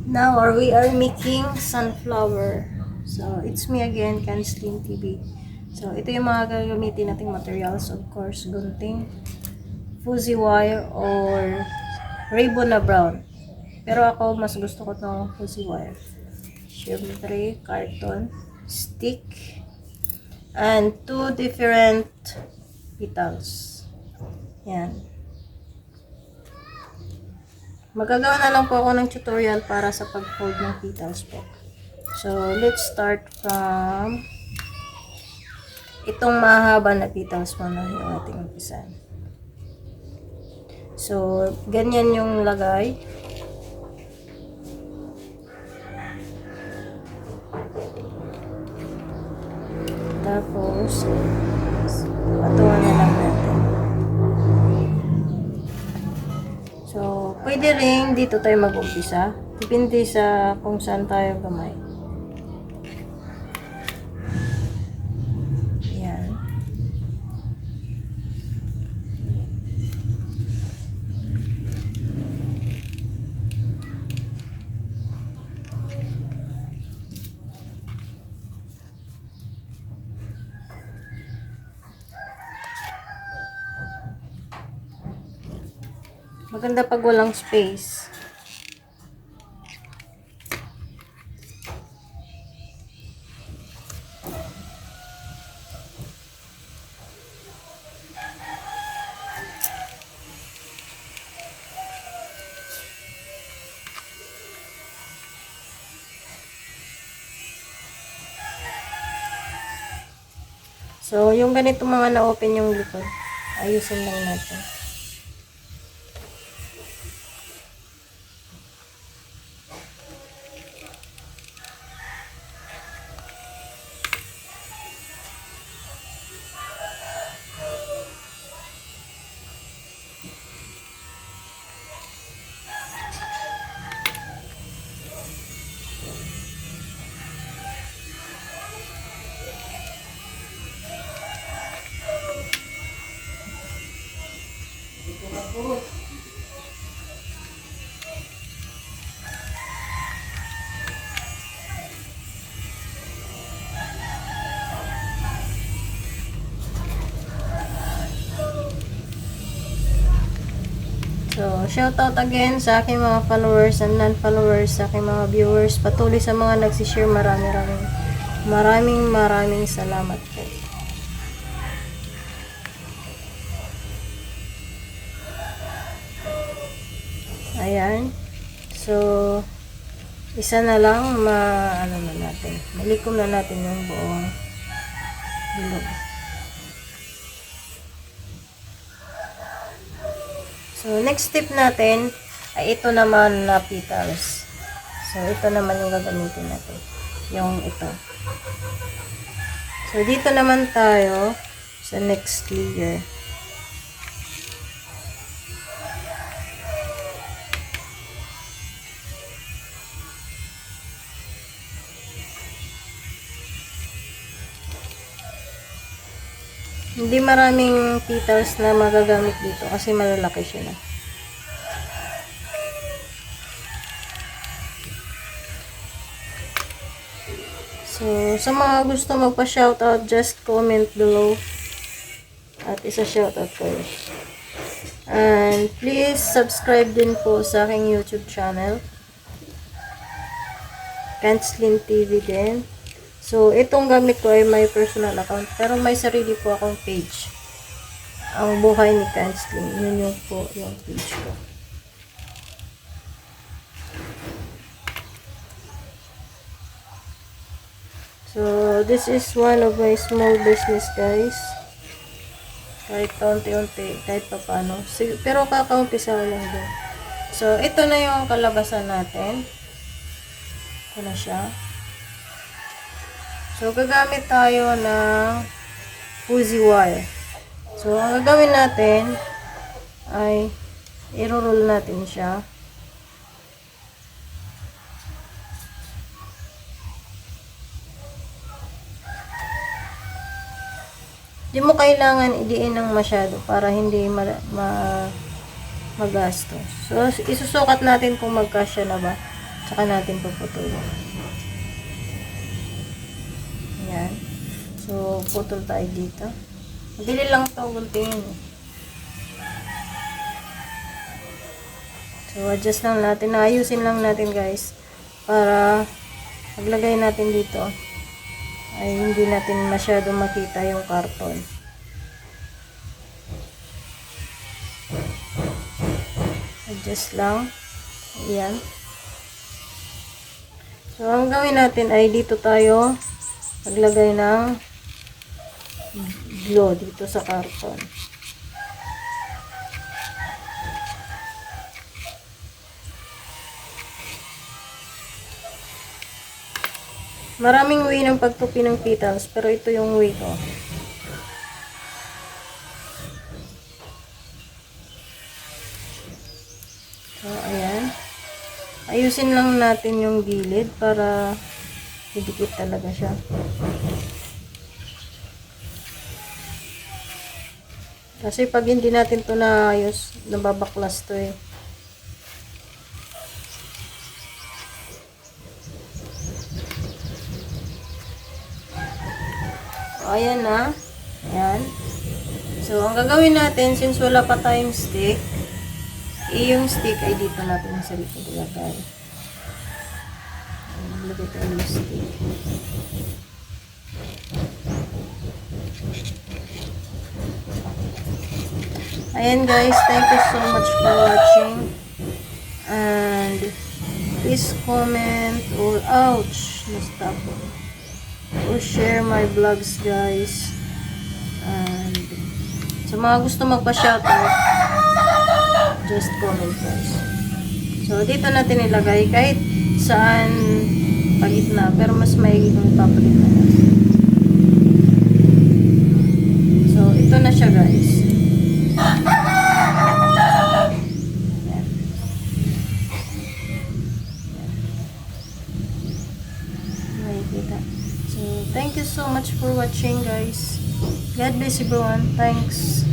Now we are making sunflower. So it's me again, Kanslin TV. So ito yung mga gagamitin nating materials, of course, gunting, fuzzy wire, or ribbon na brown. Pero ako mas gusto ko tong fuzzy wire. Syempre, carton, stick, and 2 different petals. Yan. Magagawa na lang po ako ng tutorial para sa pag-fold ng petals po. So, let's start from itong mahaba na petals muna yung ating umpisan. So, ganyan yung lagay. Tapos, patuwan na lang natin. So, pwede rin dito tayo mag-umpisa. Depende sa kung saan tayo gamay. Ayan. Maganda pag walang space. So, yung ganito mga na-open yung likod, ayusin lang natin. So, shout out again sa aking mga followers and non-followers, sa aking mga viewers, patuloy sa mga nagsishare, maraming salamat po. Ayan. So, isa na lang ano na natin. Malikom na natin yung buong bilog. So, next step natin ay ito naman na petals. So, ito naman yung gagamitin natin. Yung ito. So, dito naman tayo sa next layer. Hindi maraming petals na magagamit dito kasi malalaki siya na. So, sa mga gusto magpa-shoutout, just comment below at isa-shoutout ko yun. And please subscribe din po sa aking YouTube channel, Kanslin TV din. So, itong gamit ko ay may personal account. Pero may sarili po akong page. Ang buhay ni Kanslin. Yun yung po yung page ko. So, this is one of my small business, guys. Kahit unti-unti, kahit pa paano. Pero kakaumpisa ko lang din. So, ito na yung kalabasan natin. Ito na siya. So, gagamit tayo ng fuzzy wire. So, ang gagawin natin ay i-roll natin siya. Di mo kailangan idiin ng masyado para hindi magastos. So, isusukat natin kung magkasya na ba. Saka natin puputulin. Ayan. So, putol tayo dito. Madali lang ito, guntingin. So, adjust lang natin. Ayusin lang natin, guys. Para paglagay natin dito, ay hindi natin masyadong makita yung karton. Adjust lang. Ayan. So, ang gawin natin ay dito tayo maglagay ng glue dito sa karton. Maraming way ng pagtupi ng petals, pero ito yung way ko. So, ayan. Ayusin lang natin yung gilid para didikit talaga siya. Kasi pag hindi natin to naayos, nababaklas to eh. So, ayan na. Ayan. So, ang gagawin natin, since wala pa tayong stick, yung stick ay dito natin sa likod ilagay. Lagay tayo yung stick. Ayan guys, thank you so much for watching. And please comment or ouch, na-stop. Or share my vlogs guys. And sa mga gusto magpa-shoutout, just comment guys. So dito natin ilagay kahit saan pagitna, pero mas maigi kung ipapagitna natin. So ito na siya guys. Ayan. Makikita. So thank you so much for watching guys. God bless everyone. Thanks.